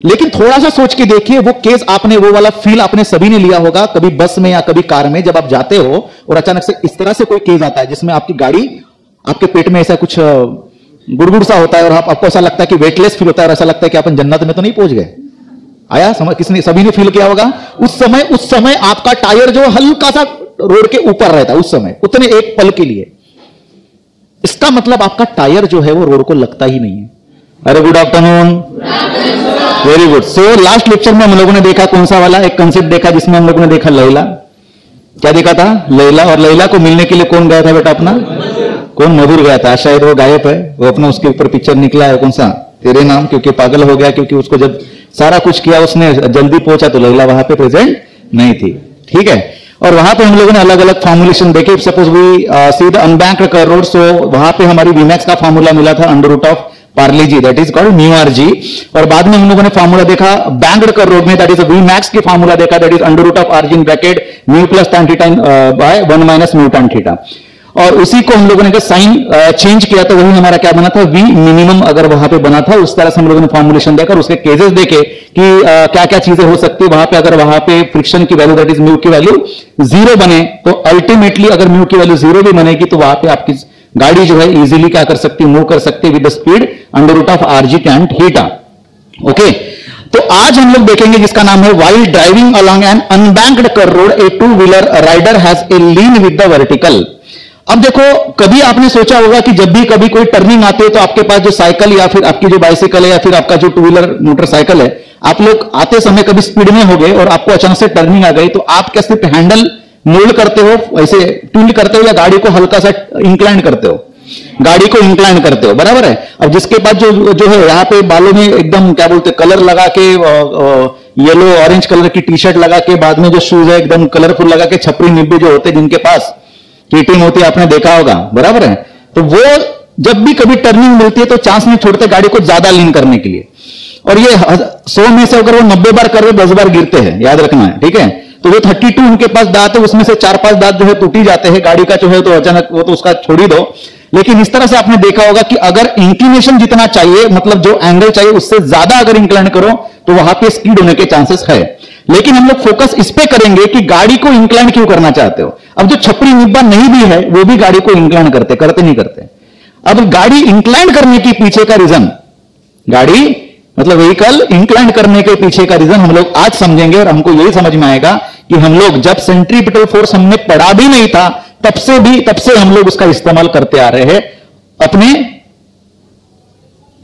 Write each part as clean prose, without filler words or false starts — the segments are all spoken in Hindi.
लेकिन थोड़ा सा सोच के देखिए, वो केस आपने, वो वाला फील आपने सभी ने लिया होगा कभी बस में या कभी कार में, जब आप जाते हो और अचानक से इस तरह से कोई केस आता है जिसमें आपकी गाड़ी, आपके पेट में ऐसा कुछ गुड़गुड़ सा होता है और आपको ऐसा लगता है कि वेटलेस फील होता है और ऐसा लगता है कि अपन जन्नत में तो नहीं पहुंच गए। आया समझ? किसने, सभी ने फील किया होगा। उस समय आपका टायर जो हल्का सा रोड के ऊपर रहता है, उस समय उतने एक पल के लिए, इसका मतलब आपका टायर जो है वो रोड को लगता ही नहीं है। अरे good afternoon, very good. So last lecture में हम लोगों ने देखा कौन सा वाला, एक कंसेप्ट देखा जिसमें हम लोगों ने देखा लैला। क्या देखा था? लैला। और लैला को मिलने के लिए कौन गया था बेटा अपना? कौन? मधुर गया था। शायद वो गायब है, वो अपना उसके ऊपर पिक्चर निकला है, कौन सा? तेरे नाम, क्योंकि पागल हो गया, क्योंकि उसको जब सारा कुछ किया उसने, जल्दी पहुंचा तो लैला वहां पे प्रेजेंट नहीं थी। ठीक है। और वहां पे हम लोगों ने अलग अलग फॉर्मुलेशन देखे। Suppose we see the unbanked curve road, so वहां पे हमारी वीमैक्स का फॉर्मूला मिला था अंडर रूट ऑफ पार्ले जी, that is called mu are g. और बाद में हम लोगों ने फॉर्मूला देखा बैंक्ड कर्व रोड में, दैट इज वी मैक्स की फॉर्मूला देखा, that is under root of R g in bracket mu plus tan theta by 1 minus mu tan theta. और उसी को हम लोगों ने साइन चेंज किया तो वही हमारा क्या बना था? वी मिनिमम अगर वहां पे बना था, उस तरह से हम लोगों ने फॉर्मुलेशन देखा और उसके केसेस देखे कि क्या क्या चीजें हो सकती है वहां पे। अगर वहां पे फ्रिक्शन की वैल्यू, दैट इज म्यू की वैल्यू 0 बने तो अल्टीमेटली अगर म्यू की वैल्यू 0 भी बनेगी तो वहां पे आपकी गाड़ी जो है इजीली क्या कर सकती है? मूव कर सकती है with the speed under root of R G tan theta. Okay, तो आज हम लोग देखेंगे जिसका नाम है while driving along an unbanked curve road a two wheeler rider has a lean with the vertical. अब देखो, कभी आपने सोचा होगा कि जब भी कभी कोई टर्निंग आती है तो आपके पास जो साइकिल या फिर आपकी जो बाइसिकल है या फिर आपका जो 2-व्हीलर मोटरसाइकिल है, आप लोग आते समय कभी स्पीड में हो गए और आपको अचानक से टर्निंग आ गई, तो आप क्या सिर्फ हैंडल मोल्ड करते हो, ऐसे टिल्ट करते हो, या गाड़ी को हल्का सा इंक्लाइन करते हो? गाड़ी को इंक्लाइन करते हो, बराबर है। अब जिसके पास जो है यहाँ पे बालों में एकदम क्या बोलते कलर लगा के, येलो ऑरेंज कलर की टी शर्ट लगा के, बाद में जो शूज है एकदम कलरफुल लगा के, छपरी निब्बे जो होते हैं जिनके पास कीटिंग होती है, आपने देखा होगा, बराबर है। तो वो जब भी कभी टर्निंग मिलती है तो चांस नहीं छोड़ते गाड़ी को ज्यादा लीन करने के लिए। और ये 100 में से अगर वो 90 बार कर रहे 10 बार गिरते हैं, याद रखना है, ठीक है। तो वो 32 उनके पास दांत है, उसमें से 4-5 दांत जो है टूट ही जाते हैं। गाड़ी का जो है तो अचानक वो तो उसका छोड़ ही दो। लेकिन इस तरह से आपने देखा होगा कि अगर इंक्लिनेशन जितना चाहिए, मतलब जो एंगल चाहिए उससे ज्यादा अगर इंक्लाइन करो तो वहां पे स्किड होने के चांसेस है। लेकिन हम लोग फोकस इस पे करेंगे कि गाड़ी को इंक्लाइन क्यों करना चाहते हो। अब जो छपरी निब्बा नहीं भी है वो भी गाड़ी को इंक्लाइन करते नहीं करते। अब गाड़ी इंक्लाइन करने के पीछे का रीजन, गाड़ी मतलब व्हीकल इंक्लाइन करने के पीछे का रीजन हम लोग आज समझेंगे। और हमको यही समझ में आएगा कि हम लोग जब सेंट्रीपिटल फोर्स हमने पढ़ा भी नहीं था तब से हम लोग उसका इस्तेमाल करते आ रहे हैं अपने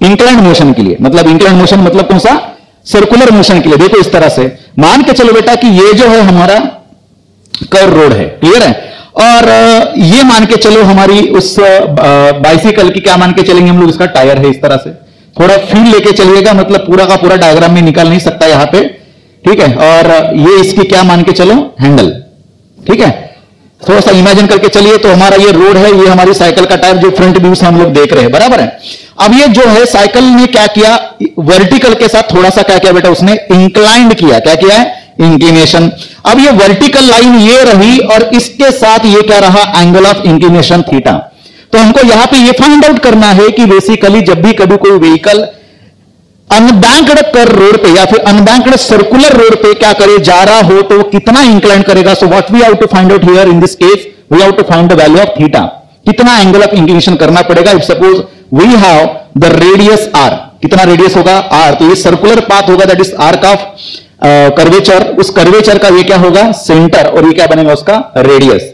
इंक्लाइन मोशन के लिए। मतलब इंक्लाइन मोशन मतलब कौन सा? सर्कुलर मोशन के लिए। देखो इस तरह से मान के चलो बेटा कि ये जो है हमारा कर्व रोड है, क्लियर है। और ये मान के चलो हमारी उस बाइसिकल की क्या मान के चलेंगे हम लोग, इसका टायर है। इस तरह से थोड़ा फील लेके चलिएगा, मतलब पूरा का पूरा डायग्राम में निकाल नहीं सकता यहां पे, ठीक है। और ये इसकी क्या मान के चलो, हैंडल, ठीक है। थोड़ा सा इमेजिन करके चलिए, तो हमारा ये रोड है, ये हमारी साइकिल का टायर जो फ्रंट व्यू से हम लोग देख रहे हैं, बराबर है। अब ये जो है साइकिल ने क्या किया, वर्टिकल के साथ थोड़ा सा क्या किया बेटा, उसने इंक्लाइंड किया। क्या किया है? इंक्लिनेशन। अब ये वर्टिकल लाइन ये रही और इसके साथ ये क्या रहा, एंगल ऑफ इंक्लिनेशन थीटा। तो हमको यहां पे ये फाइंड आउट करना है कि बेसिकली जब भी कभी कोई व्हीकल अनबैंक्ड कर्व रोड पे या फिर अनबैंक्ड सर्कुलर रोड पे क्या करे, जा रहा हो, तो कितना इंक्लाइन करेगा। So what we have to find out here in this case, we have to find the value of theta. कितना एंगल ऑफ इंक्लिनेशन करना पड़ेगा। If suppose we have the radius R, कितना रेडियस होगा? आर। तो ये सर्कुलर पाथ होगा, that is arc of curvature. उस कर्वेचर का ये क्या होगा? सेंटर। और ये क्या बनेगा? उसका रेडियस।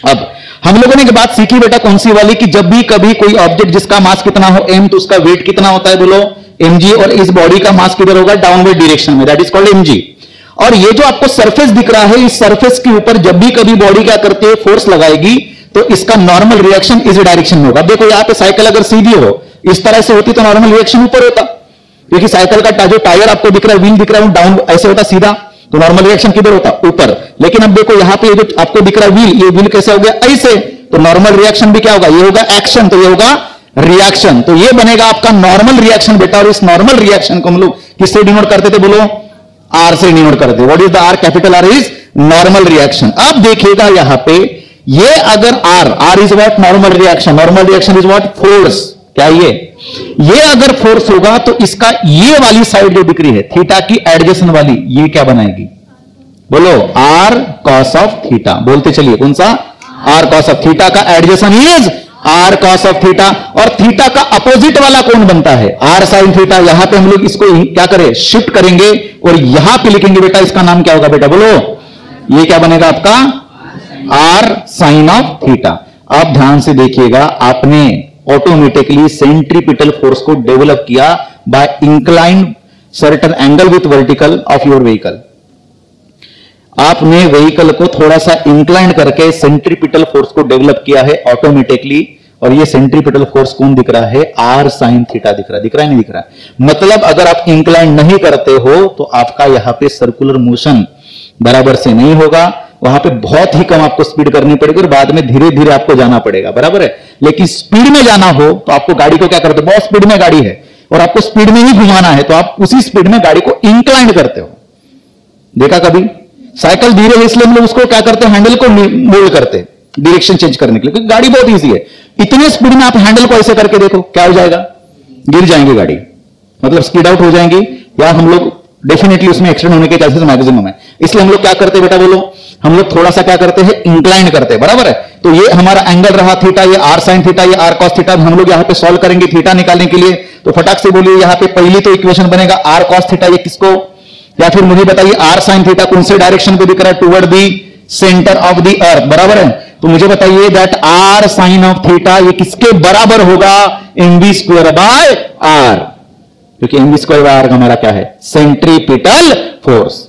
अब हम लोगों ने एक बात सीखी बेटा, कौन सी वाली, कि जब भी कभी कोई ऑब्जेक्ट जिसका मास कितना हो m, तो उसका वेट कितना होता है, बोलो mg। और इस बॉडी का मास किधर होगा? डाउनवर्ड डायरेक्शन में, दैट इज कॉल्ड mg। और ये जो आपको सरफेस दिख रहा है, इस सरफेस के ऊपर जब भी कभी बॉडी क्या करती है, फोर्स लगाएगी, तो इसका नॉर्मल रिएक्शन इस डायरेक्शन में होगा। देखो यहां पे साइकिल अगर सीधी हो, इस तरह से होती तो नॉर्मल रिएक्शन ऊपर होता, क्योंकि साइकिल का जो टायर आपको दिख रहा है, व्हील दिख रहा है, डाउन ऐसे होता सीधा, तो नॉर्मल रिएक्शन किधर होता? ऊपर। लेकिन अब देखो यहां पे जो आपको दिख रहा है व्हील, ये व्हील कैसे हो गया? ऐसे। तो नॉर्मल रिएक्शन भी क्या होगा? ये होगा एक्शन, तो ये होगा रिएक्शन। तो ये बनेगा आपका नॉर्मल रिएक्शन बेटा। और इस नॉर्मल रिएक्शन को हम लोग किससे डिनोट करते थे, बोलो? आर से डिनोट करते थे। What is the R? Capital R is normal reaction. अब देखिएगा यहां पे, ये अगर R is what? Normal reaction. Normal reaction is what? Force. क्या ये? ये अगर फोर्स होगा तो इसका ये वाली साइड जो दिख रही है थीटा की एडजेसेंट वाली, ये क्या बनाएगी? बोलो, आर कॉस ऑफ थीटा। बोलते चलिए, कौन सा? आर कॉस ऑफ थीटा का adjacent is R cos of theta. और थीटा का अपोजिट वाला कौन बनता है? R sine theta. यहां पे हम लोग इसको क्या करें? शिफ्ट करेंगे और यहां पे लिखेंगे बेटा, इसका नाम क्या होगा बेटा? बोलो, ये क्या बनेगा आपका? R sine of theta. आप ध्यान से देखिएगा, आपने ऑटोमेटिकली सेंट्रीपिटल फोर्स को डेवलप किया by inclined certain angle with vertical of your vehicle. आपने व्हीकल को थोड़ा सा इंक्लाइंड करके सेंट्रीपिटल फोर्स को डेवलप किया है ऑटोमेटिकली, और ये सेंट्रीपिटल फोर्स कौन दिख रहा है? आर साइन थीटा दिख रहा है। दिख रहा है नहीं दिख रहा है? मतलब अगर आप इंक्लाइंड नहीं करते हो तो आपका यहां पे सर्कुलर मोशन बराबर से नहीं होगा, वहां पे बहुत ही कम आपको स्पीड करनी पड़ेगी और बाद में धीरे धीरे आपको जाना पड़ेगा, बराबर है। लेकिन स्पीड में जाना हो तो आपको गाड़ी को क्या करते हो? बहुत स्पीड में गाड़ी है और आपको स्पीड में ही घुमाना है, तो आप उसी स्पीड में गाड़ी को इंक्लाइंड करते हो। देखा कभी? साइकिल धीरे है इसलिए हम लोग उसको क्या करते हैं? हैंडल को मोल्ड करते हैं डायरेक्शन चेंज करने के लिए, क्योंकि गाड़ी बहुत ईजी है। इतने स्पीड में आप हैंडल को ऐसे करके देखो, क्या हो जाएगा? गिर जाएंगे गाड़ी, मतलब स्किड आउट हो जाएंगे, या हम लोग डेफिनेटली उसमें एक्सीडेंट होने के चांसेस मैक्सिमम है। इसलिए हम लोग क्या करते हैं बेटा? बोलो, हम लोग थोड़ा सा क्या करते हैं? इंक्लाइंड करते हैं, बराबर है। तो ये हमारा एंगल रहा थीटा, ये आर साइन थीटा, ये आर कॉस थीटा। हम लोग यहां पे सॉल्व करेंगे थीटा निकालने के लिए, तो फटाक से बोलिए, यहां पे पहली तो इक्वेशन बनेगा आर कॉस थीटा, ये किसको? या फिर मुझे बताइए, आर साइन थीटा कौन से डायरेक्शन पे दिख रहा है? Toward the centre of the earth, बराबर है। तो मुझे बताइए that R sine of theta ये किसके बराबर होगा? mv स्क्वायर बाय आर, क्योंकि mv स्क्वायर बाय आर का हमारा क्या है? Centripetal force.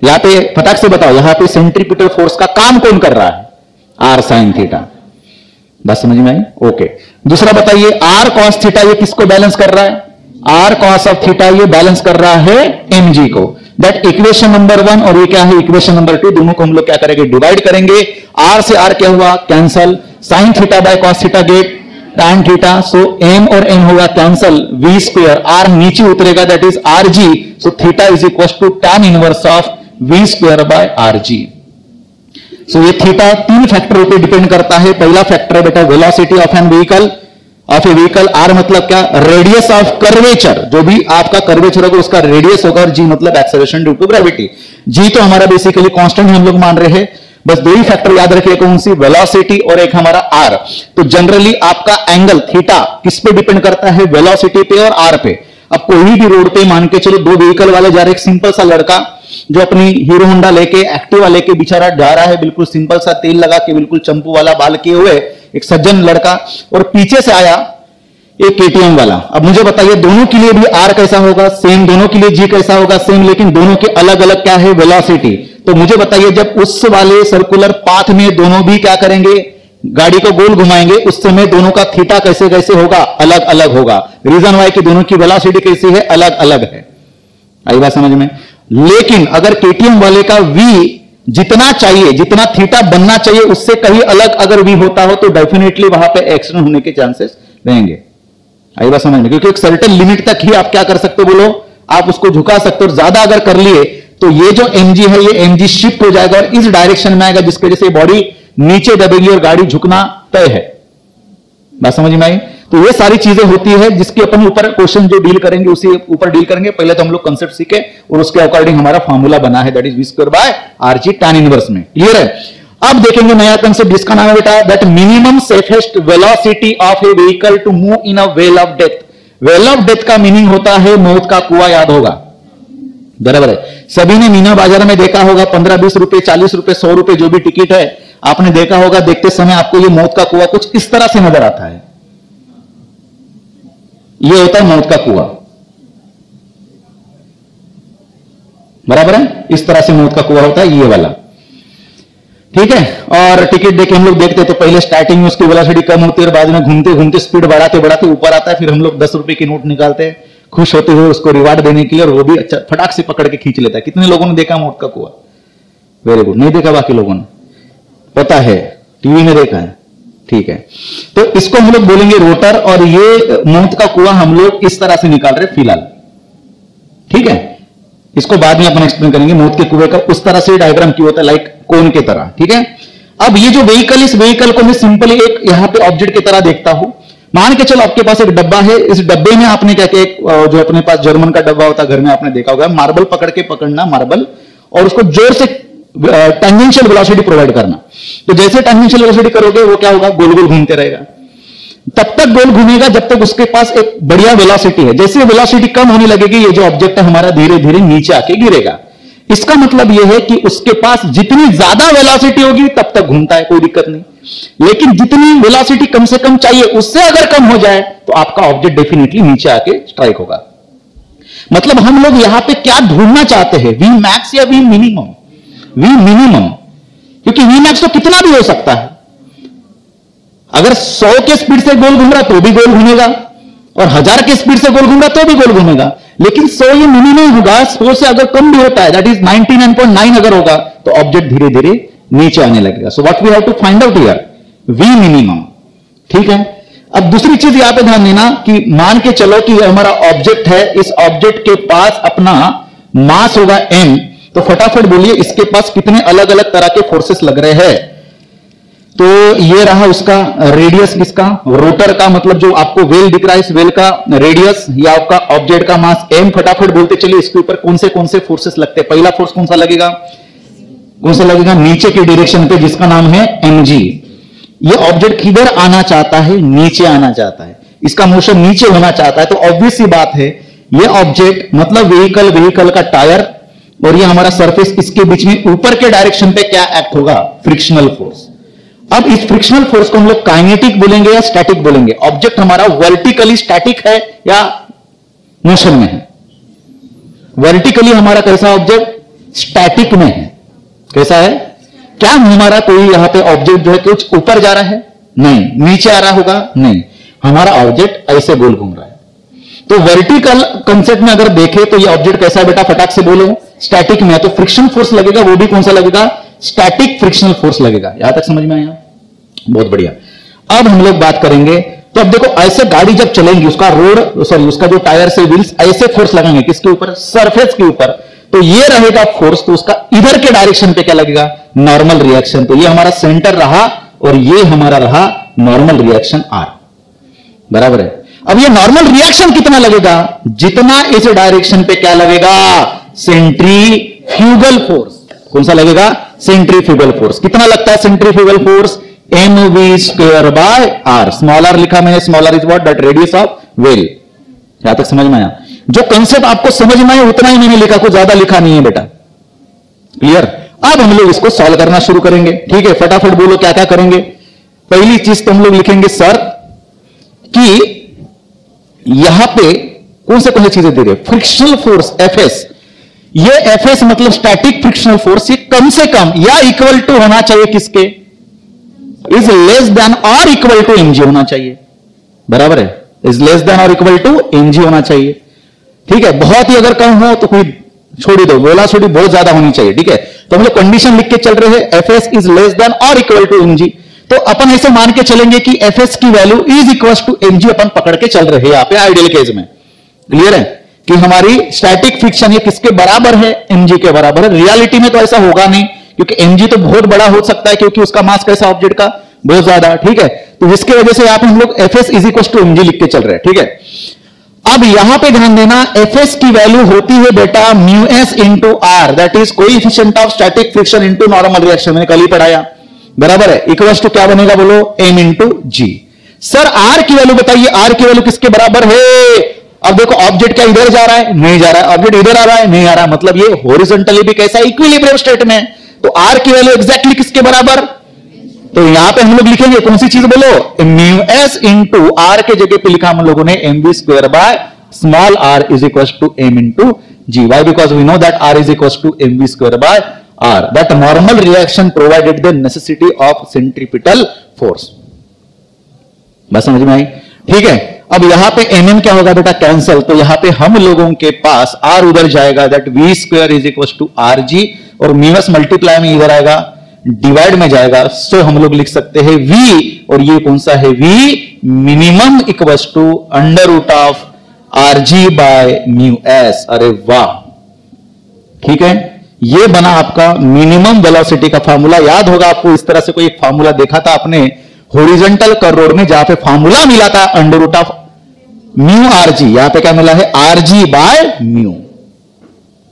यहां पे फटाक से बताओ, यहां पे सेंट्रीपिटल फोर्स का काम कौन कर रहा है? R sine theta. बस समझ में आई? ओके। दूसरा बताइए, आर कॉस थीटा ये किसको बैलेंस कर रहा है? आर कॉस ऑफ थीटा ये बैलेंस कर रहा है mg को। दैट इक्वेशन नंबर 1 और ये क्या है? Equation number 2। दोनों को हम लोग क्या करेंगे? डिवाइड करेंगे। आर से आर क्या हुआ? Cancel. Sine theta by cos theta get tan theta, so m और n होगा कैंसल, v स्क्वायर, r नीचे उतरेगा, that is rg, so theta is equal to tan inverse of v square by rg। So ये थीटा 3 फैक्टर पे डिपेंड करता है। पहला फैक्टर है बेटा velocity of an vehicle, of a vehicle. R मतलब क्या? रेडियस ऑफ कर्वेचर, जो भी आपका कर्वेचर होगा उसका रेडियस होगा, और जी मतलब एक्सेलरेशन ड्यू टू ग्रेविटी। जी तो हमारा बेसिकली कांस्टेंट हम लोग मान रहे हैं। बस दो ही फैक्टर याद रखिए, कौन सी? वेलोसिटी और एक हमारा आर। तो जनरली आपका एंगल थीटा किस पे डिपेंड करता है? वेलोसिटी पे और आर पे। अब कोई भी रोड पे मान के चलो दो व्हीकल वाले जा रहे, एक सिंपल सा लड़का जो अपनी हीरो होंडा लेके, एक्टिवा लेके बेचारा जा रहा है, बिल्कुल सिंपल सा तेल लगा के, बिल्कुल चंपू वाला बाल किए हुए एक सज्जन लड़का, और पीछे से आया एक केटीएम वाला। अब मुझे बताइए, दोनों के लिए भी आर कैसा होगा? सेम। दोनों के लिए जी कैसा होगा? सेम। लेकिन दोनों के अलग अलग क्या है? वेलोसिटी। तो मुझे बताइए, जब उस वाले सर्कुलर पाथ में दोनों भी क्या करेंगे? गाड़ी को गोल घुमाएंगे, उस समय दोनों का थीटा कैसे कैसे होगा? अलग अलग होगा। रीजन वाई कि दोनों की वेलोसिटी कैसी है? अलग अलग है। आई बात समझ में? लेकिन अगर केटीएम वाले का वी जितना चाहिए, जितना थीटा बनना चाहिए, उससे कहीं अलग अगर वी होता हो तो डेफिनेटली वहां पे एक्सीडेंट होने के चांसेस रहेंगे। आई बात समझ में? क्योंकि एक सर्टेन लिमिट तक ही आप क्या कर सकते हो? बोलो, आप उसको झुका सकते हो। ज्यादा अगर कर लिए तो ये जो mg है, ये mg शिफ्ट हो जाएगा और इस डायरेक्शन में आएगा, जिसकी वजह से बॉडी नीचे दबेगी और गाड़ी झुकना तय है। बात समझ में आई? तो ये सारी चीजें होती है जिसके अपन ऊपर क्वेश्चन जो डील करेंगे उसी ऊपर डील करेंगे। पहले तो हम लोग कंसेप्ट सीखे और उसके अकॉर्डिंग हमारा फॉर्मूला बना है, that is v square by r g tan inverse में। क्लियर है? अब देखेंगे नया कंसेप्ट जिसका नाम है बेटा that minimum safest velocity of a vehicle to move in a well of death. Well of death का मीनिंग होता है मौत का कुआं, याद होगा, बराबर है। सभी ने मीना बाजार में देखा होगा, 15-20 रुपए, 40 रुपए, 100 रुपए जो भी टिकट है, आपने देखा होगा। देखते समय आपको ये मौत का कुआं कुछ इस तरह से नजर आता है। ये होता है मौत का कुआं, बराबर है। इस तरह से मौत का कुआं होता है ये वाला, ठीक है। और टिकट देके हम लोग देखते तो पहले स्टार्टिंग में उसकी वेलोसिटी कम होती है और बाद में घूमते घूमते स्पीड बढ़ाते बढ़ाते ऊपर आता है। फिर हम लोग 10 रुपए की नोट निकालते हैं खुश होते हुए उसको रिवार्ड देने के लिए, और वो भी अच्छा फटाक से पकड़ के खींच लेता है। कितने लोगों ने देखा मौत का कुआं? Very good. नहीं देखा बाकी लोगों ने? पता है, टीवी में देखा है, ठीक है। तो इसको हम लोग बोलेंगे रोटर, और ये मौत का कुआं हम लोग इस तरह से निकाल रहे फिलहाल, ठीक है। इसको बाद में अपन एक्सप्लेन करेंगे। मौत के कुएं का उस तरह से डायग्राम क्यों होता है, लाइक कोन की तरह, ठीक है। अब ये जो व्हीकल, इस व्हीकल को मैं सिंपली एक यहां पे ऑब्जेक्ट की तरह देखता हूं, मान के चलो आपके पास एक डब्बा है, इस डब्बे में आपने क्या किया, जो अपने पास जर्मन का डब्बा होता है घर में आपने देखा होगा, मार्बल पकड़ना मार्बल, और उसको जोर से टेंजेंशियल वेलोसिटी प्रोवाइड करना। तो जैसे टेंजेंशियल वेलोसिटी करोगे वो क्या होगा, गोल गोल घूमते रहेगा। तब तक गोल घूमेगा जब तक उसके पास एक बढ़िया वेलोसिटी है। जैसे वेलोसिटी कम होने लगेगी, ये जो ऑब्जेक्ट है हमारा धीरे धीरे नीचे आके गिरेगा। इसका मतलब यह है कि उसके पास जितनी ज्यादा वेलोसिटी होगी तब तक घूमता है, कोई दिक्कत नहीं। लेकिन जितनी वेलोसिटी कम से कम चाहिए उससे अगर कम हो जाए तो आपका ऑब्जेक्ट डेफिनेटली नीचे आके स्ट्राइक होगा। मतलब हम लोग यहां पे क्या ढूंढना चाहते हैं, वी मैक्स या वी मिनिमम? वी मिनिमम, क्योंकि वी मैक्स तो कितना भी हो सकता है। अगर 100 के स्पीड से गोल घूम रहा तो भी गोल घूमेगा, और 1000 के स्पीड से गोल घूम रहा तो भी गोल घूमेगा। लेकिन 100 ये मिनिमम होगा, 100 से अगर कम भी होता है, दैट इज 99.9 अगर होगा तो ऑब्जेक्ट धीरे धीरे नीचे आने लगेगा। So what we have to find out here, we minimum. ठीक है, अब दूसरी चीज यहां पे ध्यान देना कि मान के चलो कि हमारा ऑब्जेक्ट है, इस ऑब्जेक्ट के पास अपना मास होगा m, तो फटाफट बोलिए इसके पास कितने अलग अलग तरह के फोर्सेस लग रहे हैं। तो ये रहा उसका रेडियस, किसका, रोटर का, मतलब जो आपको वेल दिख रहा है इस वेल का रेडियस, या आपका ऑब्जेक्ट का मास m। फटाफट बोलते चलिए इसके ऊपर कौन से फोर्सेस लगते हैं। पहला फोर्स कौन सा लगेगा, नीचे के डायरेक्शन पे, जिसका नाम है mg। ये ऑब्जेक्ट किधर आना चाहता है, नीचे आना चाहता है, इसका मोशन नीचे होना चाहता है। तो ऑब्वियस सी बात है ये ऑब्जेक्ट मतलब व्हीकल का टायर और ये हमारा सरफेस, इसके बीच में ऊपर के डायरेक्शन पे क्या एक्ट होगा, फ्रिक्शनल फोर्स। अब इस फ्रिक्शनल फोर्स को हम लोग काइनेटिक बोलेंगे या स्टैटिक बोलेंगे। ऑब्जेक्ट हमारा वर्टिकली स्टैटिक है या मोशन में है। वर्टिकली हमारा कैसा ऑब्जेक्ट, स्टैटिक में है। कैसा है, क्या हमारा कोई यहां पे ऑब्जेक्ट जो है कुछ ऊपर जा रहा है, नहीं, नीचे आ रहा होगा, नहीं, हमारा ऑब्जेक्ट ऐसे गोल घूम रहा है। तो वर्टिकल कंसेप्ट में अगर देखें तो ये ऑब्जेक्ट कैसा है बेटा, फटाक से बोलो, स्टैटिक में है। तो फ्रिक्शन फोर्स लगेगा, वो भी कौन सा लगेगा, स्टैटिक फ्रिक्शनल फोर्स लगेगा। यहां तक समझ में आया, बहुत बढ़िया। अब हम लोग बात करेंगे, तो अब देखो ऐसे गाड़ी जब चलेंगी उसका जो टायर से व्हील्स ऐसे फोर्स लगाएंगे, किसके ऊपर, सरफेस के ऊपर, तो ये रहेगा फोर्स। तो उसका इधर के डायरेक्शन पे क्या लगेगा, नॉर्मल रिएक्शन। तो ये हमारा सेंटर रहा और ये हमारा रहा नॉर्मल रिएक्शन R, बराबर है। अब ये नॉर्मल रिएक्शन कितना लगेगा, जितना इस डायरेक्शन पे क्या लगेगा, सेंट्रीफ्यूगल फोर्स। कौन सा लगेगा, सेंट्रीफ्यूगल फोर्स। कितना लगता है centrifugal force, mv²/r। Small r लिखा मैंने, small r is what, that radius of well. यहां तक समझ में आया, जो कंसेप्ट आपको समझ में आया उतना ही मैंने लिखा, कुछ ज्यादा लिखा नहीं है बेटा, क्लियर। अब हम लोग इसको सॉल्व करना शुरू करेंगे। ठीक है, फटाफट बोलो क्या क्या करेंगे। पहली चीज तो हम लोग लिखेंगे सर कि यहां पे कौन से चीजें दे रहे, फ्रिक्शनल फोर्स Fs। ये Fs मतलब स्टैटिक फ्रिक्शनल फोर्स, ये कम से कम या इक्वल टू होना चाहिए किसके, इज लेस देन और इक्वल टू mg होना चाहिए, बराबर है, इज लेस देन और इक्वल टू mg होना चाहिए। ठीक है, बहुत ही अगर कम हो तो कोई छोड़ दो, वेलोसिटी बहुत ज्यादा होनी चाहिए। ठीक है, तो हम लोग कंडीशन लिख के चल रहे हैं, Fs इज लेस देन और इक्वल टू mg। तो अपन ऐसे मान के चलेंगे कि Fs की value is equal to mg, अपन पकड़ के चल रहे हैं यहां पे आइडियल केस में। क्लियर है कि हमारी स्टैटिक फ्रिक्शन ये किसके बराबर है, mg के बराबर है। रियलिटी में तो ऐसा होगा नहीं, क्योंकि mg तो बहुत बड़ा हो सकता है, क्योंकि उसका मास कैसा ऑब्जेक्ट का, बहुत ज्यादा। ठीक है, तो इसके वजह से यहां पे हम लोग Fs is equal to mg लिख के चल रहे हैं। ठीक है, अब यहां पे ध्यान देना, Fs की वैल्यू होती है बेटा μs into r, that is coefficient of static friction into normal reaction, मैंने कल ही पढ़ाया, बराबर है। इक्वल्स टू क्या बनेगा बोलो, m into g। Sir r की वैल्यू बताइए, r की वैल्यू किसके बराबर है। अब देखो ऑब्जेक्ट क्या इधर जा रहा है, नहीं जा रहा है, ऑब्जेक्ट इधर आ रहा है, नहीं आ रहा, मतलब ये हॉरिजॉन्टली भी कैसा, इक्विलिब्रियम स्टेट में। तो r की वैल्यू एग्जैक्टली किसके बराबर, तो यहां पे हम लोग लिखेंगे कौन सी चीज बोलो, μs इंटू r के जगह पे लिखा हम लोगों ने mv²/r is equal to m into g। Why, because we know that r is equal to mv²/r, that normal reaction provided the necessity of centripetal force. बस समझ में आई, ठीक है। अब यहां पे mm क्या होगा बेटा, कैंसल। तो यहां पे हम लोगों के पास r उधर जाएगा, that v² is equal to rg, और μs मल्टीप्लाई में इधर आएगा, डिवाइड में जाएगा। सो हम लोग लिख सकते हैं v, और ये कौन सा है, v minimum equals to √rg/μs। अरे वाह, ठीक है, ये बना आपका मिनिमम वेलोसिटी का फार्मूला। याद होगा आपको, इस तरह से कोई एक फार्मूला देखा था आपने, हॉरिजॉन्टल कर्व रोड में जहां पे फॉर्मूला मिला था under root of mu are g, यहां पे क्या मिला है आर जी बाय म्यू।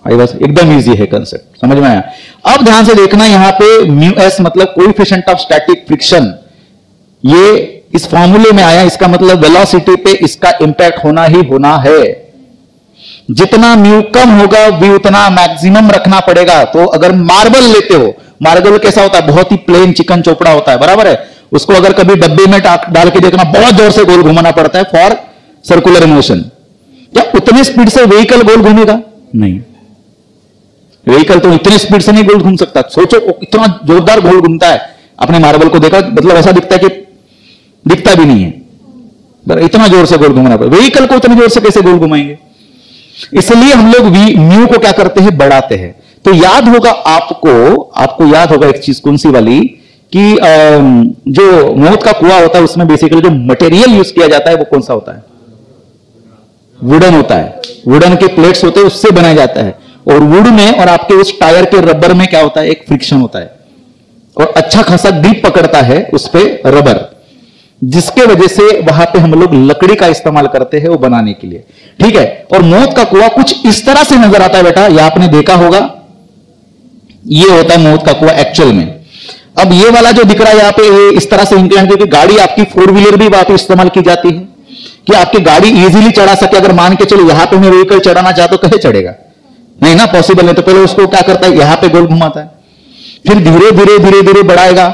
बस एकदम इजी है कंसेप्ट, समझ में आया। अब ध्यान से देखना यहां पे म्यू एस मतलब कोएफिशिएंट ऑफ स्टैटिक फ्रिक्शन, ये इस फॉर्मूले में आया, इसका मतलब वेलोसिटी पे इसका इंपैक्ट होना ही होना है। जितना म्यू कम होगा वी उतना मैक्सिमम रखना पड़ेगा। तो अगर मार्बल लेते हो, मार्बल कैसा होता है, बहुत ही प्लेन चिकन चोपड़ा होता है, बराबर है। उसको अगर कभी डब्बे में डाल के देखना, बहुत जोर से गोल घुमाना पड़ता है फॉर सर्कुलर मोशन। क्या उतने स्पीड से व्हीकल गोल घूमेगा? नहीं, व्हीकल तो इतनी स्पीड से नहीं गोल घूम सकता। सोचो इतना जोरदार गोल घूमता है, आपने मार्बल को देखा, मतलब ऐसा दिखता है कि दिखता भी नहीं है, इतना जोर से गोल घुमाना पड़ेगा। व्हीकल को इतनी जोर से कैसे गोल घुमाएंगे? इसलिए हम लोग म्यू को क्या करते हैं, बढ़ाते हैं। तो याद होगा आपको याद होगा एक चीज, कौन सी वाली, कि जो मौत का कुआं होता है उसमें बेसिकली जो मटेरियल यूज किया जाता है वो कौन सा होता है, वुडन होता है। वुडन के प्लेट्स होते हैं, उससे बनाया जाता है। और वुड में और आपके उस टायर के रबर में क्या होता है, एक फ्रिक्शन होता है और अच्छा खासा ग्रिप पकड़ता है उस पर रबर, जिसके वजह से वहां पे हम लोग लकड़ी का इस्तेमाल करते हैं वो बनाने के लिए, ठीक है। और मौत का कुआं कुछ इस तरह से नजर आता है बेटा, ये आपने देखा होगा, ये होता है मौत का कुआं एक्चुअल में। अब ये वाला जो दिख रहा है यहां पे, ये इस तरह से इंक्लाइन, क्योंकि गाड़ी आपकी 4 व्हीलर भी वहां पे इस्तेमाल की जाती है कि आपकी गाड़ी इजीली चढ़ा सके। अगर मान के चलो यहां पे मैं व्हीकल चढ़ाना चाहता हूं, कैसे चढ़ेगा? नहीं ना, पॉसिबल नहीं। तो पहले उसको क्या करता है, यहां पे गोल घुमाता है, फिर धीरे धीरे धीरे धीरे बढ़ाएगा।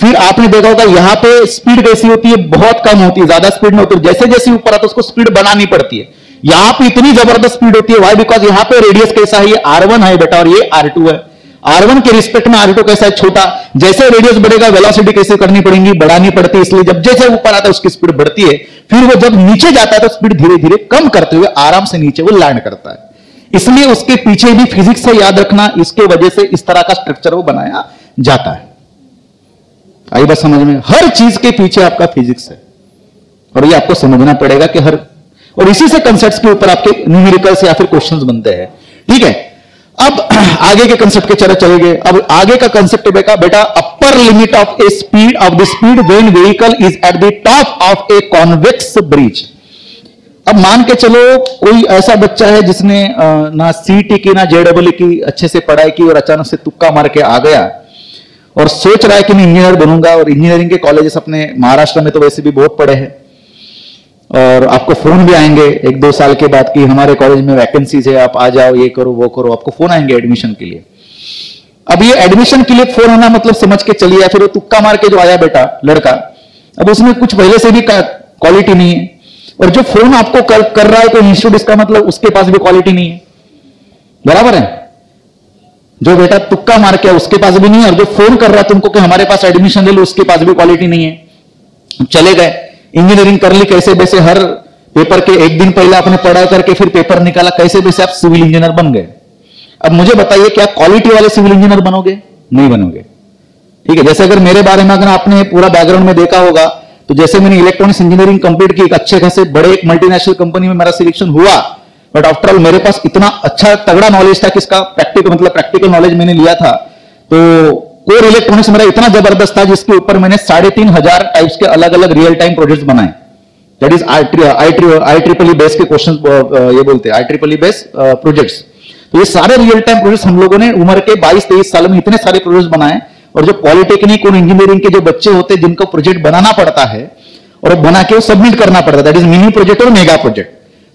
फिर आपने देखा होगा यहां पे स्पीड कैसी होती है, बहुत कम होती है, ज्यादा स्पीड नहीं होती। जैसे जैसे ऊपर आता है उसको स्पीड बनानी पड़ती है। यहां पे इतनी जबरदस्त स्पीड होती है, वाई? बिकॉज यहां पे रेडियस कैसा है, ये R1 है बेटा और ये R2 है। R1 के रिस्पेक्ट में R2 कैसा है, छोटा। जैसे रेडियस बढ़ेगा वेलोसिटी कैसे करनी पड़ेगी, बढ़ानी पड़ती है। इसलिए जब जैसे ऊपर आता है उसकी स्पीड बढ़ती है, फिर वो जब नीचे जाता है तो स्पीड धीरे धीरे कम करते हुए आराम से नीचे वो लैंड करता है। इसलिए उसके पीछे भी फिजिक्स है, याद रखना। इसके वजह से इस तरह का स्ट्रक्चर वो बनाया जाता है। आई बात समझ में? हर चीज के पीछे आपका फिजिक्स है और ये आपको समझना पड़ेगा कि हर, और इसी से कंसेप्ट्स के ऊपर आपके न्यूमेरिकल्स या फिर क्वेश्चंस बनते हैं, ठीक है। अब आगे के कंसेप्ट के चले चलेंगे। अब आगे का कंसेप्ट है बेटा upper limit of A speed of the speed when vehicle is at the top of a convex bridge. अब मान के चलो कोई ऐसा बच्चा है जिसने ना सीटी की ना जेडब्ल्यू की अच्छे से पढ़ाई की और अचानक से तुक्का मार के आ गया और सोच रहा है कि मैं इंजीनियर बनूंगा। और इंजीनियरिंग के कॉलेजेस अपने महाराष्ट्र में तो वैसे भी बहुत पड़े हैं और आपको फोन भी आएंगे 1-2 साल के बाद कि हमारे कॉलेज में वैकेंसीज है, आप आ जाओ, ये करो वो करो, आपको फोन आएंगे एडमिशन के लिए। अब ये एडमिशन के लिए फोन आना मतलब समझ के चलिए, फिर वो तुक्का मार के जो आया बेटा लड़का, अब उसमें कुछ पहले से भी क्वालिटी नहीं है। और जो फोन आपको कर रहा है कोई इंस्टीट्यूट, इसका मतलब उसके पास भी क्वालिटी नहीं है, बराबर है। जो बेटा तुक्का मार के उसके पास भी नहीं है, और जो फोन कर रहा है तुमको कि हमारे पास एडमिशन ले लो, उसके पास भी क्वालिटी नहीं है। चले गए, इंजीनियरिंग कर ली कैसे वैसे, हर पेपर के एक दिन पहले आपने पढ़ाई करके फिर पेपर निकाला, कैसे वैसे आप सिविल इंजीनियर बन गए। अब मुझे बताइए क्या क्वालिटी वाले सिविल इंजीनियर बनोगे? नहीं बनोगे, ठीक है। जैसे अगर मेरे बारे में अगर आपने पूरा बैकग्राउंड में देखा होगा, तो जैसे मैंने इलेक्ट्रॉनिक्स इंजीनियरिंग कंप्लीट की, एक अच्छे खासे बड़े एक मल्टीनेशनल कंपनी में मेरा सिलेक्शन हुआ, बट आफ्टर ऑल मेरे पास इतना अच्छा तगड़ा नॉलेज था कि इसका प्रैक्टिकल नॉलेज मैंने लिया था। तो कोर इलेक्ट्रॉनिक्स मेरा इतना जबरदस्त था जिसके ऊपर मैंने 3500 टाइप्स के अलग अलग रियल टाइम प्रोजेक्ट्स बनाए। दैट इज IEEE बेस के क्वेश्चन, ये बोलते हैं IEEE बेस प्रोजेक्ट्स। तो ये सारे रियल टाइम प्रोजेक्ट्स हम लोगों ने उम्र के 22-23 साल में इतने सारे प्रोजेक्ट्स बनाए। और जो पॉलिटेक्निक और इंजीनियरिंग के जो बच्चे होते हैं जिनको प्रोजेक्ट बनाना पड़ता है और बना के वो सबमिट करना पड़ता है, दैट इज मिनी प्रोजेक्ट और मेगा प्रोजेक्ट,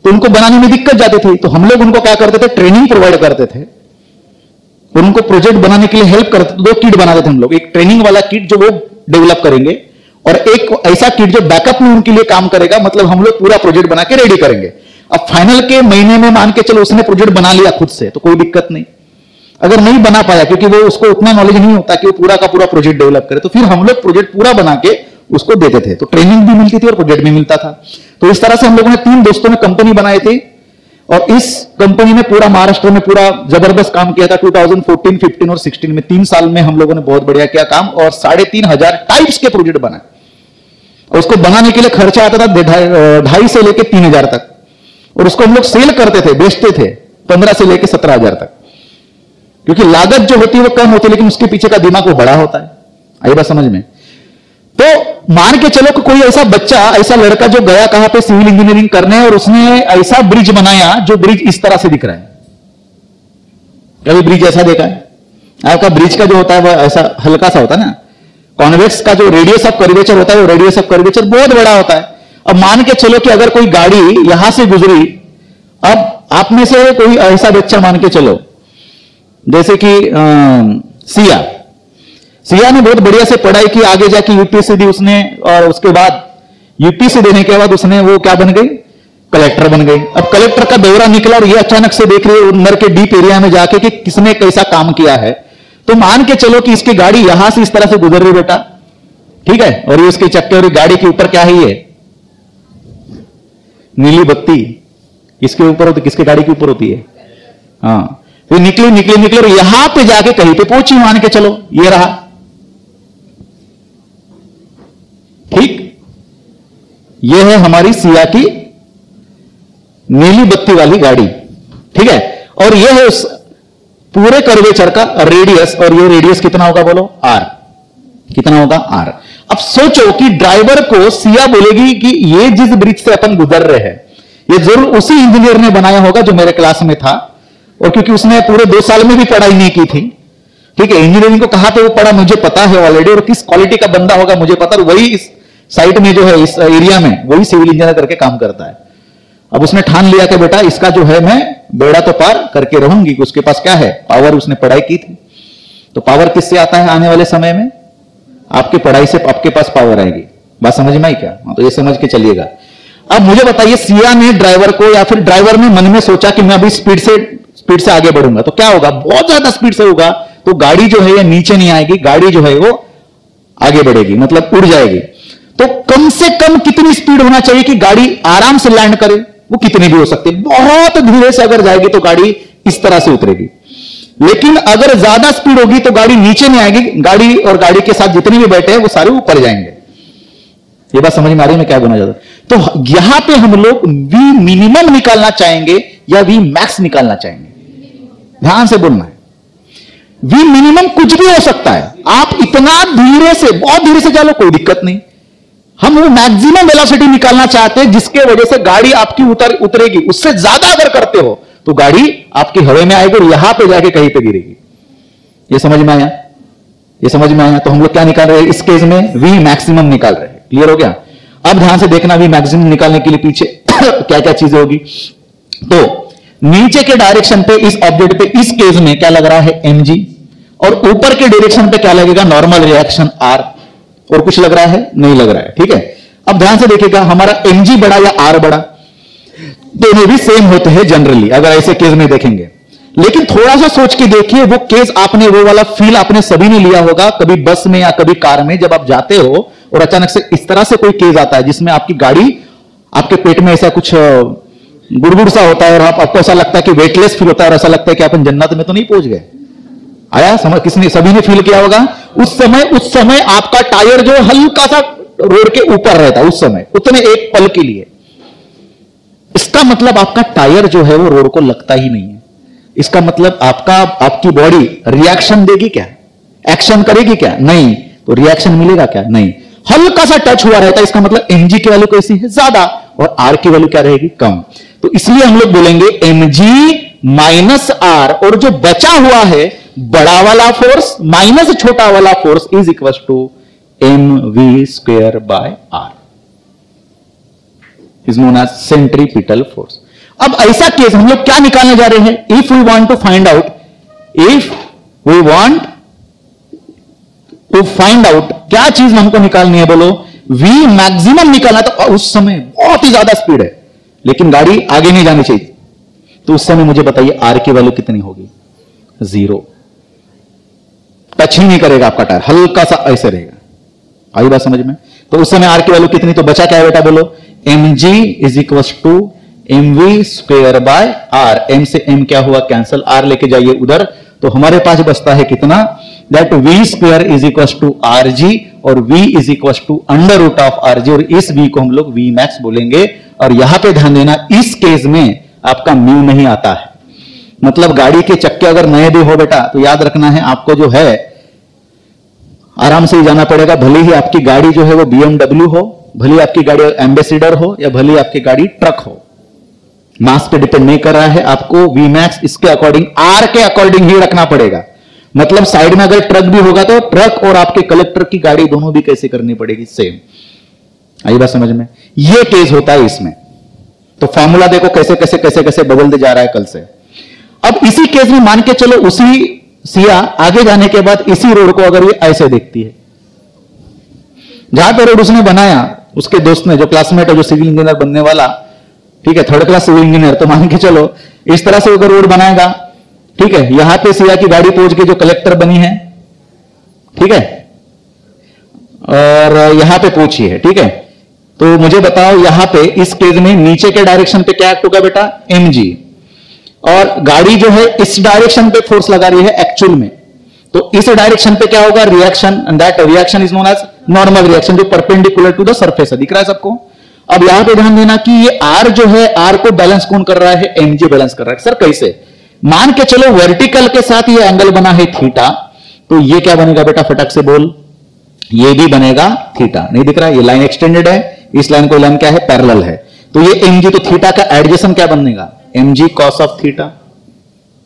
तो उनको बनाने में दिक्कत जाती थी। तो हम लोग उनको क्या करते थे, ट्रेनिंग प्रोवाइड करते थे और उनको प्रोजेक्ट बनाने के लिए हेल्प करते थे। 2 किट बनाते थे हम लोग, एक ट्रेनिंग वाला किट जो वो डेवलप करेंगे और एक ऐसा किट जो बैकअप में उनके लिए काम करेगा, मतलब हम लोग पूरा प्रोजेक्ट बना के रेडी करेंगे। अब फाइनल के महीने में मान के चलो उसने प्रोजेक्ट बना लिया खुद से, तो कोई दिक्कत नहीं। अगर नहीं बना पाया क्योंकि वो उसको उतना नॉलेज नहीं होता कि वो पूरा का पूरा प्रोजेक्ट डेवलप करे, तो फिर हम लोग प्रोजेक्ट पूरा बना के उसको देते थे। तो ट्रेनिंग भी मिलती थी और प्रोजेक्ट भी मिलता था। तो इस तरह से हम लोगों ने 3 दोस्तों ने कंपनी बनाई थी और इस कंपनी में पूरा महाराष्ट्र में पूरा जबरदस्त काम किया था। 2014, 15 और 16 में 3 साल में हम लोगों ने बहुत बढ़िया किया काम और 3500 टाइप्स के प्रोजेक्ट बनाए। और उसको बनाने के लिए खर्चा आता था 2.5 से लेके 3000 तक, और उसको हम लोग सेल करते थे, बेचते थे 15 से लेके 17,000 तक, क्योंकि लागत जो होती है वो कम होती है लेकिन उसके पीछे का दिमाग वो बड़ा होता है। आई बात समझ में? तो मान के चलो कि कोई ऐसा बच्चा, ऐसा लड़का जो गया कहां पे सिविल इंजीनियरिंग करने और उसने ऐसा ब्रिज बनाया जो ब्रिज इस तरह से दिख रहा है। कभी ब्रिज ऐसा देखा है आपका? ब्रिज का जो होता है वह ऐसा हल्का सा होता है ना। कॉन्वेक्स का जो रेडियस ऑफ कर्वेचर होता है वो रेडियस ऑफ कर्वेचर बहुत बड़ा होता है। अब मान के चलो कि अगर कोई गाड़ी यहां से गुजरी, अब आप में से कोई ऐसा बच्चा मान के चलो जैसे कि सिया ने बहुत बढ़िया से पढ़ाई की, आगे जाके यूपीएससी दी उसने, और उसके बाद यूपीएससी देने के बाद उसने वो क्या बन गई, कलेक्टर बन गई। अब कलेक्टर का दौरा निकला और ये अचानक से देख रही है नर के डीप एरिया में जाके कि किसने कैसा काम किया है। तो मान के चलो कि इसकी गाड़ी यहां से इस तरह से गुजर रही बेटा, ठीक है, और ये उसके चक्के और गाड़ी के ऊपर क्या है, ये नीली बत्ती इसके ऊपर होती, किसके गाड़ी के ऊपर होती है? हाँ, तो निकली निकली निकली और यहां पे जाके कहीं पे पहुंची, मान के चलो ये रहा, ठीक। ये है हमारी सिया की नीली बत्ती वाली गाड़ी, ठीक है। और ये है उस पूरे कर्वेचर का रेडियस, और ये रेडियस कितना होगा बोलो? आर। कितना होगा? आर। अब सोचो कि ड्राइवर को सिया बोलेगी कि ये जिस ब्रिज से अपन गुजर रहे हैं ये जरूर उसी इंजीनियर ने बनाया होगा जो मेरे क्लास में था, और क्योंकि उसने पूरे 2 साल में भी पढ़ाई नहीं की थी, ठीक है। इंजीनियरिंग को कहां पे वो पढ़ा मुझे पता है ऑलरेडी, और किस क्वालिटी का बंदा होगा मुझे पता, और वही इस साइट में जो है, इस एरिया में वही सिविल इंजीनियर करके काम करता है। अब उसने ठान लिया कि बेटा इसका जो है मैं बेड़ा तो पार करके रहूंगी, उसके पास क्या है, पावर, उसने पढ़ाई की थी। तो पावर किससे आता है आने वाले समय में? आपकी पढ़ाई से आपके पास पावर आएगी। बात समझ में आई क्या? तो ये समझ के चलिएगा। अब मुझे बताइए, सिया ने ड्राइवर को, या फिर ड्राइवर ने मन में सोचा कि मैं अभी स्पीड से आगे बढ़ूंगा, तो क्या होगा? बहुत ज्यादा स्पीड से होगा तो गाड़ी जो है ये नीचे नहीं आएगी, गाड़ी जो है वो आगे बढ़ेगी, मतलब उड़ जाएगी। तो कम से कम कितनी स्पीड होना चाहिए कि गाड़ी आराम से लैंड करे? वो कितनी भी हो सकती है। बहुत धीरे से अगर जाएगी तो गाड़ी इस तरह से उतरेगी, लेकिन अगर ज्यादा स्पीड होगी तो गाड़ी नीचे नहीं आएगी, गाड़ी और गाड़ी के साथ जितने भी बैठे हैं वो सारे ऊपर जाएंगे। ये बात समझ में आ रही है मैं क्या बोलना चाहता हूं? तो यहां पे हम लोग वी मिनिमम निकालना चाहेंगे या वी मैक्स निकालना चाहेंगे? ध्यान से बोलना है। वी मिनिमम कुछ भी हो सकता है, आप इतना धीरे से, बहुत धीरे से चलो कोई दिक्कत नहीं। हम वो मैक्सिमम वेलोसिटी निकालना चाहते हैं जिसके वजह से गाड़ी आपकी उतरेगी। उससे ज्यादा अगर करते हो तो गाड़ी आपकी हवा में आएगी और यहां पे जाके कहीं पे गिरेगी। ये समझ में आया? ये समझ में आया? तो हम लोग क्या निकाल रहे हैं इस केस में? वी मैक्सिमम निकाल रहे हैं। क्लियर हो गया? अब ध्यान से देखना, वी मैक्सिमम निकालने के लिए पीछे क्या क्या चीजें होगी। तो नीचे के डायरेक्शन पे इस ऑब्जेक्ट पे इस केस में क्या लग रहा है? mg, और ऊपर के डायरेक्शन पे क्या लगेगा? Normal reaction r। और कुछ लग रहा है? नहीं लग रहा है, ठीक है। अब ध्यान से देखिएगा, हमारा mg बड़ा या r बड़ा, दोनों भी सेम होते हैं जनरली अगर ऐसे केस में देखेंगे। लेकिन थोड़ा सा सोच के देखिए, वो केस आपने, वो वाला फील आपने सभी ने लिया होगा कभी बस में या कभी कार में, जब आप जाते हो और अचानक से इस तरह से कोई केस आता है जिसमें आपकी गाड़ी आपके पेट में ऐसा कुछ गुड़गुड़ सा होता है और आपको ऐसा लगता है कि वेटलेस फील होता है और ऐसा लगता है कि अपन जन्नत में तो नहीं पहुंच गए। आया समझ? किसने, सभी ने फील किया होगा। उस समय आपका टायर जो हल्का सा रोड के ऊपर रहता है, उस समय उतने एक पल के लिए। इसका मतलब आपका टायर जो है वो रोड को लगता ही नहीं है। इसका मतलब आपकी बॉडी रिएक्शन देगी क्या? एक्शन करेगी क्या? नहीं। तो रिएक्शन मिलेगा क्या? नहीं। हल्का सा टच हुआ रहता है। इसका मतलब mg की वैल्यू कैसी है? ज्यादा, और r की वैल्यू क्या रहेगी? कम। तो इसलिए हम लोग बोलेंगे mg माइनस r, और जो बचा हुआ है बड़ा वाला फोर्स माइनस छोटा वाला force is equal to mv square by r, is known as centripetal force. अब ऐसा केस हम लोग क्या निकालने जा रहे हैं? If we want to find out, क्या चीज हमको निकालनी है बोलो? v मैक्सिमम निकालना। तो उस समय बहुत ही ज्यादा स्पीड है लेकिन गाड़ी आगे नहीं जानी चाहिए, तो उस समय मुझे बताइए r की वैल्यू कितनी होगी? 0। टच ही नहीं करेगा आपका टायर, हल्का सा ऐसे रहेगा। आई बात समझ में? तो उस समय r की वैल्यू कितनी? तो बचा क्या है बेटा बोलो? mg is equal to mv square by r। m से m क्या हुआ? कैंसल। r लेके जाइए उधर, तो हमारे पास बचता है कितना? That v square is equal to rg, और v is equal to under root of rg, और इस v को हम लोग v मैक्स बोलेंगे। और यहां पे ध्यान देना, इस केस में आपका म्यू नहीं आता है। मतलब गाड़ी के चक्के अगर नए भी हो बेटा, तो याद रखना है आपको जो है आराम से ही जाना पड़ेगा, भले ही आपकी गाड़ी जो है वो BMW हो, भले ही आपकी गाड़ी एम्बेसिडर हो, या भले ही आपकी गाड़ी ट्रक हो, मास पे डिपेंड नहीं कर रहा है। आपको Vmax इसके अकॉर्डिंग, R के अकॉर्डिंग ही रखना पड़ेगा। मतलब साइड में अगर ट्रक भी होगा तो ट्रक और आपके कलेक्टर की गाड़ी दोनों भी कैसे करनी पड़ेगी, सेम। आई बात समझ में? ये केस होता है इसमें। तो फॉर्मूला देखो कैसे कैसे कैसे कैसे बदलते जा रहा है कल से। अब इसी केस में मान के चलो, उसी सिया आगे जाने के बाद इसी रोड को अगर ये ऐसे देखती है, जहां पे रोड उसने बनाया, उसके दोस्त ने, जो क्लासमेट है, जो सिविल इंजीनियर बनने वाला, ठीक है, 3rd क्लास सिविल इंजीनियर, तो मान के चलो इस तरह से अगर रोड बनाएगा, ठीक है, यहां पे सिया की गाड़ी पहुंच के जो कलेक्टर बनी है, ठीक है, और यहां पे पहुंची है, ठीक है, तो मुझे बताओ यहां पे इस केस में नीचे के डायरेक्शन पे क्या एक्ट होगा बेटा, mg, और गाड़ी जो है इस डायरेक्शन पे फोर्स लगा रही है एक्चुअल में, तो इस डायरेक्शन पे क्या होगा, reaction, and that reaction is known as normal reaction, जो परपेंडिकुलर टू द सरफेस है। दिख रहा है सबको? अब यहां पे ध्यान देना कि ये R जो है, R को बैलेंस कौन कर रहा है, mg बैलेंस कर रहा है। सर कैसे? मान के चलो वर्टिकल के साथ ये एंगल बना है थीटा, तो ये क्या बनेगा बेटा, फटक से बोल, ये भी बनेगा थीटा। नहीं दिख रहा? ये लाइन एक्सटेंडेड है, इस लाइन को लाइन क्या है, पैरेलल है, तो ये mg, तो थीटा का एडजेसेंट क्या बनेगा, mg cos ऑफ थीटा,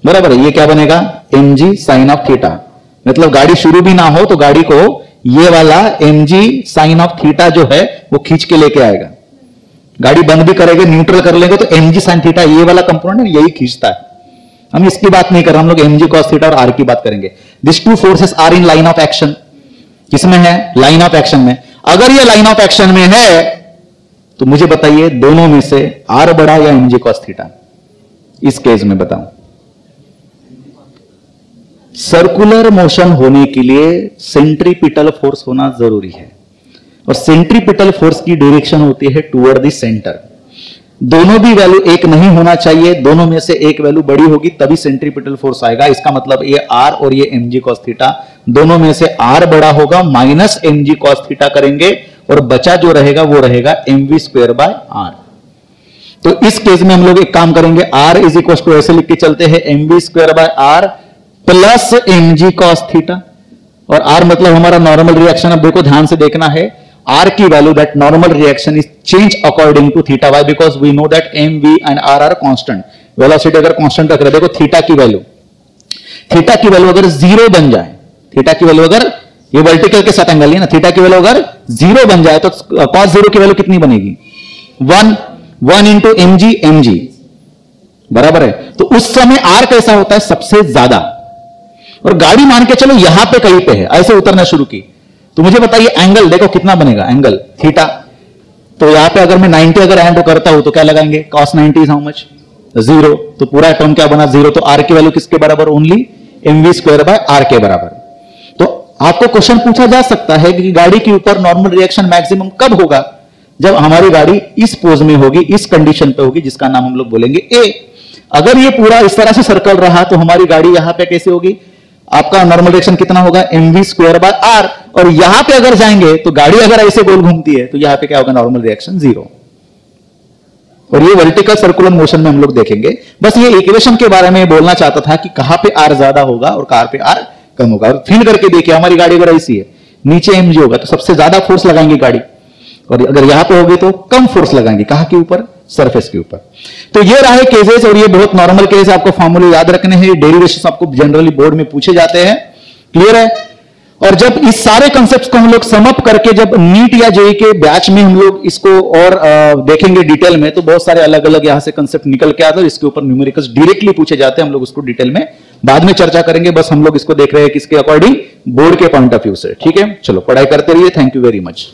बराबर है। ये क्या बनेगा, mg sin ऑफ थीटा। मतलब गाड़ी शुरू भी ना हो तो गाड़ी को ये वाला mg sin ऑफ थीटा जो है वो खींच के लेके आएगा। गाड़ी बंद भी करेंगे, न्यूट्रल कर लेंगे, तो mg sin थीटा ये वाला कंपोनेंट यही खींचता है। हम इसकी बात नहीं कर रहे, हम लोग mg cos थीटा और r की बात करेंगे। This two forces are in line of action. किसमें है, लाइन ऑफ एक्शन में। अगर ये लाइन ऑफ एक्शन में है तो मुझे बताइए दोनों में से r बड़ा या mg cos थीटा, इस केस में बताऊं। सर्कुलर मोशन होने के लिए सेंट्रीपिटल फोर्स होना जरूरी है, और सेंट्रीपिटल फोर्स की डायरेक्शन होती है टुवर्ड द सेंटर। दोनों भी वैल्यू एक नहीं होना चाहिए, दोनों में से एक वैल्यू बड़ी होगी तभी सेंट्रीपिटल फोर्स आएगा। इसका मतलब ये r और ये mg cos थीटा, दोनों में से r बड़ा होगा, माइनस mg cos थीटा करेंगे, और बचा जो रहेगा वो रहेगा mv स्क्वायर बाय r। तो इस केस में हम लोग एक काम करेंगे, r इज इक्वल टू ऐसे लिख के चलते हैं, mv square by r plus mg cos theta, और r मतलब हमारा नॉर्मल रिएक्शन। अब देखो ध्यान से देखना है, r की value, that normal reaction is change according to theta. Why? Because we know that mv and r are constant. Velocity अगर कांस्टेंट रख रहे, देखो थीटा की वैल्यू अगर 0 बन जाए, थीटा की वैल्यू अगर, ये वर्टिकल के साथ एंगल है ना, थीटा की वैल्यू अगर 0 बन जाए तो cos 0 की वैल्यू कितनी बनेगी, 1 इंटू mg, बराबर है। तो उस समय r कैसा होता है, सबसे ज्यादा। और गाड़ी मान के चलो यहां पे कहीं पे है, ऐसे उतरना शुरू की, तो मुझे बताइए एंगल देखो कितना बनेगा, एंगल थीटा। तो यहां पे अगर मैं 90 अगर एंड करता हूं तो क्या लगाएंगे, cos 90 इज हाउ मच, 0। तो पूरा टर्म क्या बना, 0। तो r की वैल्यू किसके बराबर, only mv square by r के बराबर। तो आपको क्वेश्चन पूछा जा सकता है कि गाड़ी के ऊपर नॉर्मल रिएक्शन मैक्सिमम कब होगा, जब हमारी गाड़ी इस पोज में होगी, इस कंडीशन पे होगी, जिसका नाम हम लोग बोलेंगे ए। अगर ये पूरा इस तरह से सर्कल रहा तो हमारी गाड़ी यहां पे कैसे होगी, आपका नॉर्मल रिएक्शन कितना होगा, mv स्क्वायर बाय r। और यहां पे अगर जाएंगे तो गाड़ी अगर ऐसे गोल घूमती है तो यहां पे क्या होगा, नॉर्मल रिएक्शन 0। और ये वर्टिकल सर्कुलर मोशन में हम लोग देखेंगे। बस ये इक्वेशन के बारे में बोलना चाहता था कि कहां पे r ज्यादा होगा और कहां पे r कम होगा। और फील करके देखिए, हमारी गाड़ी अगर ऐसी है, नीचे mg होगा तो सबसे ज्यादा फोर्स लगाएंगे गाड़ी, और अगर यहां पे होगी तो कम फोर्स लगाएंगे, कहां के ऊपर, सरफेस के ऊपर। तो ये रहा है केसेस, और ये बहुत नॉर्मल केस है, आपको फॉर्मूले याद रखने हैं, डेरिवेशन आपको जनरली बोर्ड में पूछे जाते हैं। क्लियर है? और जब इस सारे कंसेप्ट को हम लोग समअप करके जब नीट या जेईई के बैच में हम लोग इसको और देखेंगे डिटेल में, तो बहुत सारे अलग अलग यहां से कंसेप्ट निकल के आते हैं, इसके ऊपर न्यूमेरिकल्स डायरेक्टली पूछे जाते हैं। हम लोग उसको डिटेल में बाद में चर्चा करेंगे, बस हम लोग इसको देख रहे हैं किसके अकॉर्डिंग, बोर्ड के पॉइंट ऑफ व्यू से। ठीक है, चलो पढ़ाई करते रहिए। Thank you very much.